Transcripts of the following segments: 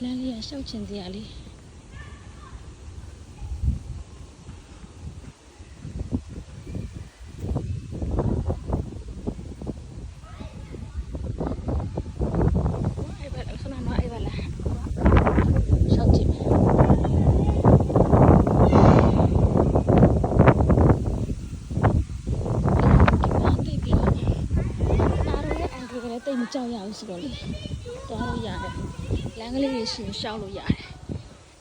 လမ်းလေးကရှောက်ချင်စရာလေးတိတ်မကြောက်ရဘူးဆိုတော့လေသွားလို့ရတယ်လမ်းကလေးတွေရှင်ရှောက်လို့ရတယ်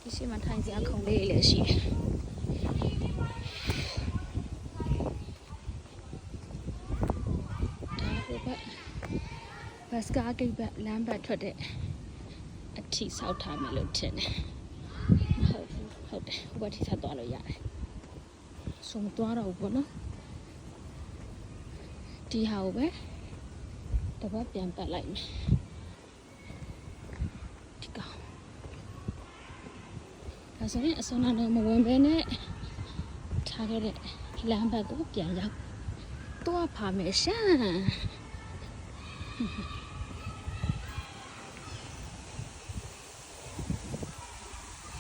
ဒီရှိမှထိုင်စရာခုံလေးတွေလည်းရှိတယ်ဒါဟိုဘက်ဘတ်စကားဂိတ်ဘက်လမ်းဘက်ထွက်တဲ့အထီဆောက်ထားမယ်လို့ထင်တယ်မဟုတ်ဘူးဟုတ်တယ်ဟိုဘက်ထိဆက်သွားလို့ရတယ်ဆိုမသွားတော့ဘူးပေါ့နော်ဒီဟာကိုပဲတပတ်ပြန်ပတ်လိုက်မယ်ဒီကောင်ဒါဆိုရင်အစုံနာတော့မဝင်ပဲနဲ့ထားခဲ့တဲ့လမ်းဘက်ကိုပြန်ရောက်သွားပါမယ်ရှင်